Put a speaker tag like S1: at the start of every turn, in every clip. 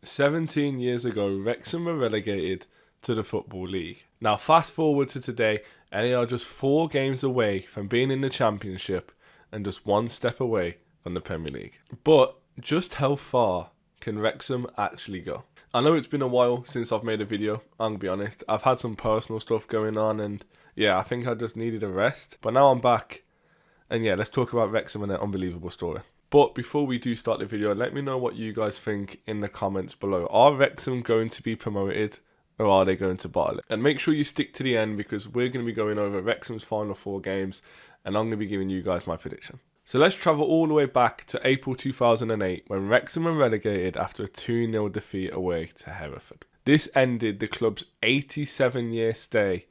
S1: 17 years ago, Wrexham were relegated to the Football League. Now, fast forward to today, and they are just 4 games away from being in the Championship and just 1 step away from the Premier League. But just how far can Wrexham actually go? I know it's been a while since I've made a video, I'm gonna be honest. I've had some personal stuff going on, and I think I just needed a rest. But now I'm back, and let's talk about Wrexham and their unbelievable story. But before we do start the video, let me know what you guys think in the comments below. Are Wrexham going to be promoted, or are they going to bottle it? And make sure you stick to the end, because we're going to be going over Wrexham's final 4 games, and I'm going to be giving you guys my prediction. So let's travel all the way back to April 2008, when Wrexham were relegated after a 2-0 defeat away to Hereford. This ended the club's 87-year stay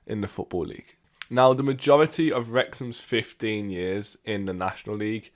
S1: in the Football League. Now, the majority of Wrexham's 15 years in the National League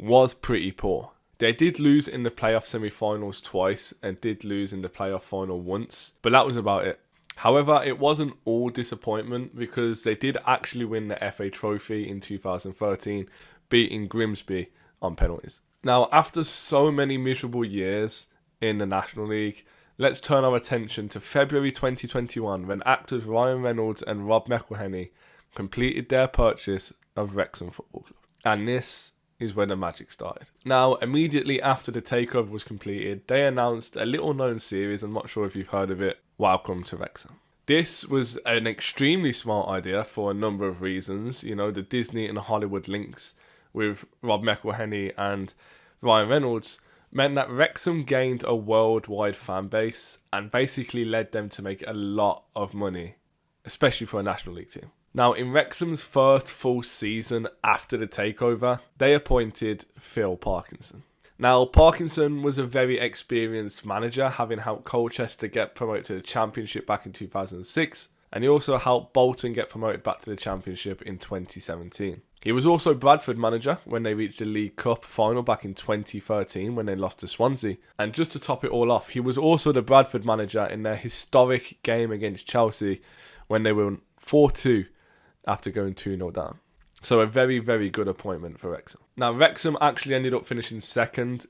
S1: was pretty poor. They did lose in the playoff semi-finals twice and did lose in the playoff final once, but that was about it. However, it wasn't all disappointment, because they did actually win the FA Trophy in 2013, beating Grimsby on penalties. Now, after so many miserable years in the National League, let's turn our attention to February 2021, when actors Ryan Reynolds and Rob McElhenney completed their purchase of Wrexham Football Club. And this is where the magic started. Now, immediately after the takeover was completed, they announced a little known series. I'm not sure if you've heard of it. Welcome to Wrexham. This was an extremely smart idea for a number of reasons. You know, the Disney and Hollywood links with Rob McElhenney and Ryan Reynolds meant that Wrexham gained a worldwide fan base and basically led them to make a lot of money, especially for a National League team. Now, in Wrexham's first full season after the takeover, they appointed Phil Parkinson. Now, Parkinson was a very experienced manager, having helped Colchester get promoted to the Championship back in 2006, and he also helped Bolton get promoted back to the Championship in 2017. He was also Bradford manager when they reached the League Cup final back in 2013 when they lost to Swansea. And just to top it all off, he was also the Bradford manager in their historic game against Chelsea when they won 4-2 after going 2-0 down. So a very, very good appointment for Wrexham. Now, Wrexham actually ended up finishing second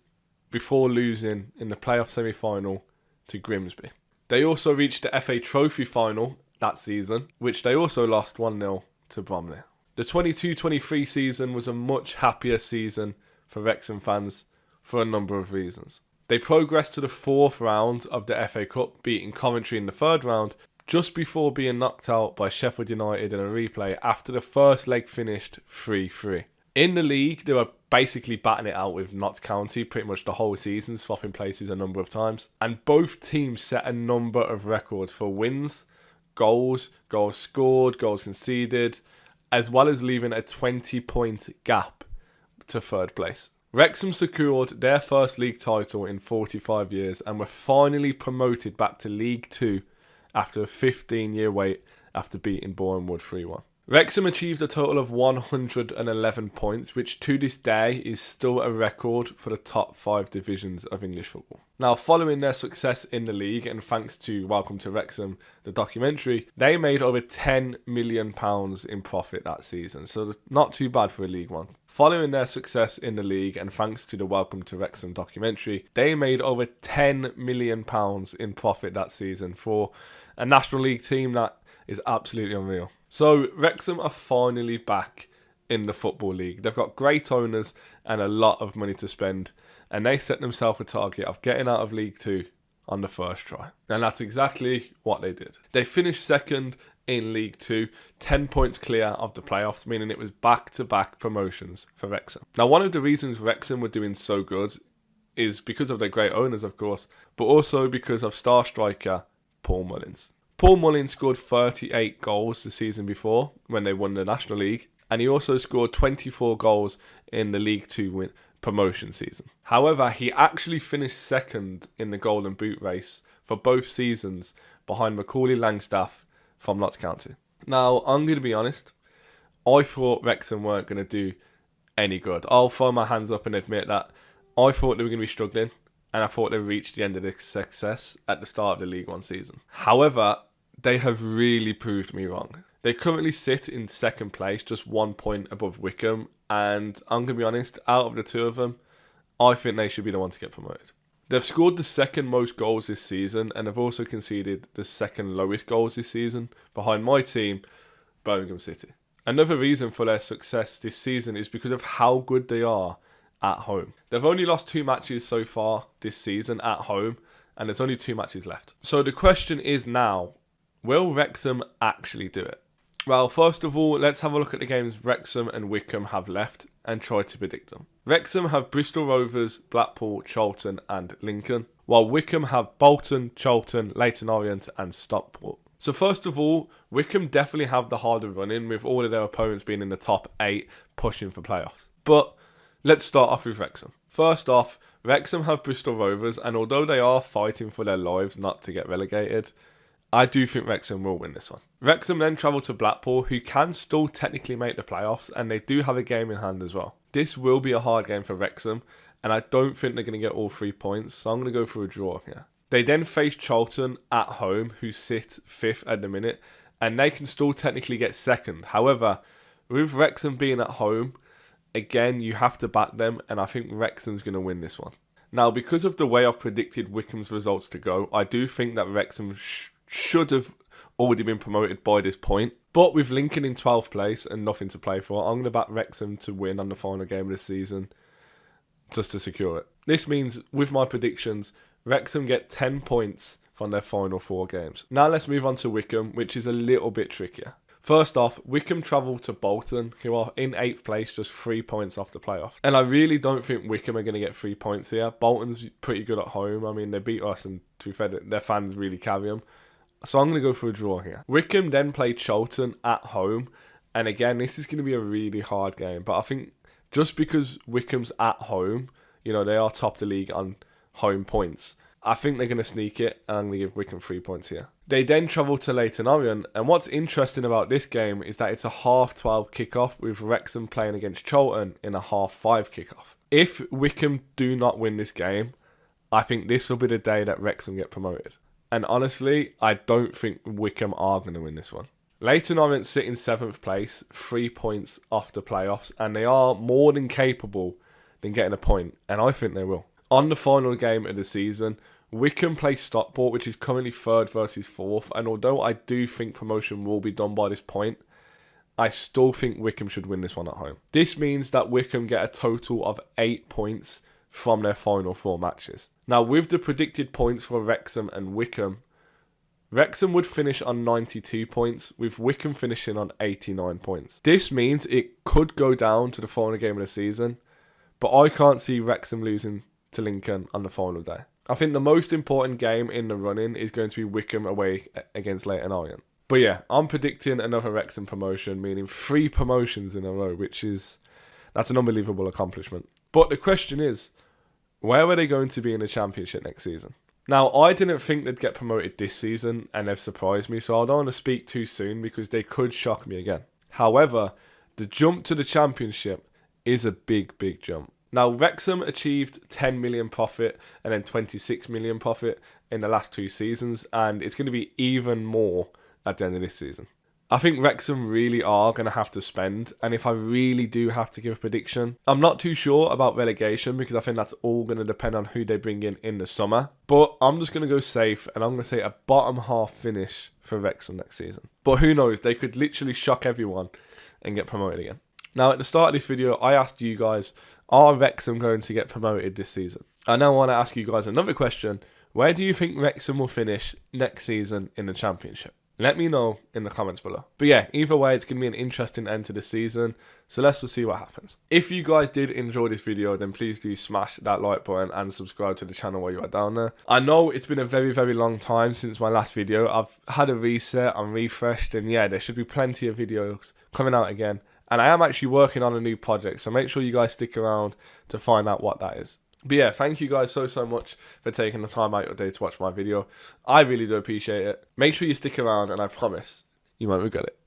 S1: before losing in the playoff semi-final to Grimsby. They also reached the FA Trophy final that season, which they also lost 1-0 to Bromley. The 22-23 season was a much happier season for Wrexham fans for a number of reasons. They progressed to the 4th round of the FA Cup, beating Coventry in the 3rd round, just before being knocked out by Sheffield United in a replay after the first leg finished 3-3. In the league, they were basically batting it out with Notts County pretty much the whole season, swapping places a number of times. And both teams set a number of records for wins, goals scored, goals conceded, as well as leaving a 20-point gap to 3rd place. Wrexham secured their first league title in 45 years and were finally promoted back to League 2 after a 15-year wait after beating Bournemouth 3-1. Wrexham achieved a total of 111 points, which to this day is still a record for the top 5 divisions of English football. Now, following their success in the league, and thanks to Welcome to Wrexham, the documentary, they made over £10 million in profit that season, so not too bad for a League One. Following their success in the league, and thanks to the Welcome to Wrexham documentary, they made over £10 million in profit that season for a National League team that is absolutely unreal. So Wrexham are finally back in the Football League. They've got great owners and a lot of money to spend, and they set themselves a target of getting out of League 2 on the first try. And that's exactly what they did. They finished second in League 2, 10 points clear of the playoffs, meaning it was back-to-back promotions for Wrexham. Now, one of the reasons Wrexham were doing so good is because of their great owners, of course, but also because of star striker Paul Mullins. Paul Mullins scored 38 goals the season before when they won the National League, and he also scored 24 goals in the League 2 promotion season. However, he actually finished second in the Golden Boot race for both seasons behind Macaulay Langstaff from Notts County. Now, I'm going to be honest, I thought Wrexham weren't going to do any good. I'll throw my hands up and admit that I thought they were going to be struggling, and I thought they reached the end of their success at the start of the League One season. However, they have really proved me wrong. They currently sit in 2nd place, just 1 point above Wycombe, and I'm going to be honest, out of the 2 of them, I think they should be the one to get promoted. They've scored the second most goals this season, and have also conceded the second lowest goals this season, behind my team, Birmingham City. Another reason for their success this season is because of how good they are at home. They've only lost 2 matches so far this season at home, and there's only 2 matches left. So the question is now, will Wrexham actually do it? Well, first of all, let's have a look at the games Wrexham and Wycombe have left and try to predict them. Wrexham have Bristol Rovers, Blackpool, Charlton and Lincoln, while Wycombe have Bolton, Charlton, Leyton Orient and Stockport. So first of all, Wycombe definitely have the harder run-in, with all of their opponents being in the top 8 pushing for playoffs. But let's start off with Wrexham. First off, Wrexham have Bristol Rovers, and although they are fighting for their lives not to get relegated, I do think Wrexham will win this one. Wrexham then travel to Blackpool, who can still technically make the playoffs, and they do have a game in hand as well. This will be a hard game for Wrexham, and I don't think they're going to get all 3 points, so I'm going to go for a draw here. They then face Charlton at home, who sit 5th at the minute, and they can still technically get 2nd. However, with Wrexham being at home, again, you have to back them, and I think Wrexham's going to win this one. Now, because of the way I've predicted Wycombe's results to go, I do think that Wrexham should have already been promoted by this point. But with Lincoln in 12th place and nothing to play for, I'm going to back Wrexham to win on the final game of the season just to secure it. This means, with my predictions, Wrexham get 10 points from their final 4 games. Now let's move on to Wycombe, which is a little bit trickier. First off, Wycombe travel to Bolton, who are in 8th place, just 3 points off the playoffs. And I really don't think Wycombe are going to get 3 points here. Bolton's pretty good at home. I mean, they beat us, and to be fair, their fans really carry them. So I'm going to go for a draw here. Wycombe then play Charlton at home. And again, this is going to be a really hard game. But I think just because Wycombe's at home, you know, they are top of the league on home points, I think they're going to sneak it, and I'm going to give Wycombe 3 points here. They then travel to Leyton Orient, and what's interesting about this game is that it's a 12:30 kickoff, with Wrexham playing against Charlton in a 5:30 kickoff. If Wycombe do not win this game, I think this will be the day that Wrexham get promoted. And honestly, I don't think Wycombe are going to win this one. Leyton Orient sit in 7th place, 3 points off the playoffs, and they are more than capable than getting a point, and I think they will. On the final game of the season, Wycombe play Stockport, which is currently 3rd versus 4th, and although I do think promotion will be done by this point, I still think Wycombe should win this one at home. This means that Wycombe get a total of 8 points from their final 4 matches. Now, with the predicted points for Wrexham and Wycombe, Wrexham would finish on 92 points, with Wycombe finishing on 89 points. This means it could go down to the final game of the season, but I can't see Wrexham losing to Lincoln on the final day. I think the most important game in the run-in is going to be Wycombe away against Leyton Orient. But yeah, I'm predicting another Wrexham promotion, meaning 3 promotions in a row, that's an unbelievable accomplishment. But the question is, where are they going to be in the Championship next season? Now, I didn't think they'd get promoted this season, and they've surprised me, so I don't want to speak too soon because they could shock me again. However, the jump to the Championship is a big, big jump. Now, Wrexham achieved 10 million profit and then 26 million profit in the last 2 seasons, and it's going to be even more at the end of this season. I think Wrexham really are going to have to spend, and if I really do have to give a prediction, I'm not too sure about relegation because I think that's all going to depend on who they bring in the summer. But I'm just going to go safe, and I'm going to say a bottom half finish for Wrexham next season. But who knows, they could literally shock everyone and get promoted again. Now, at the start of this video, I asked you guys, are Wrexham going to get promoted this season? I now want to ask you guys another question. Where do you think Wrexham will finish next season in the Championship? Let me know in the comments below. But yeah, either way, it's going to be an interesting end to the season. So let's just see what happens. If you guys did enjoy this video, then please do smash that like button and subscribe to the channel while you are down there. I know it's been a very, very long time since my last video. I've had a reset, I'm refreshed, and yeah, there should be plenty of videos coming out again. And I am actually working on a new project, so make sure you guys stick around to find out what that is. But yeah, thank you guys so much for taking the time out of your day to watch my video. I really do appreciate it. Make sure you stick around, and I promise you won't regret it.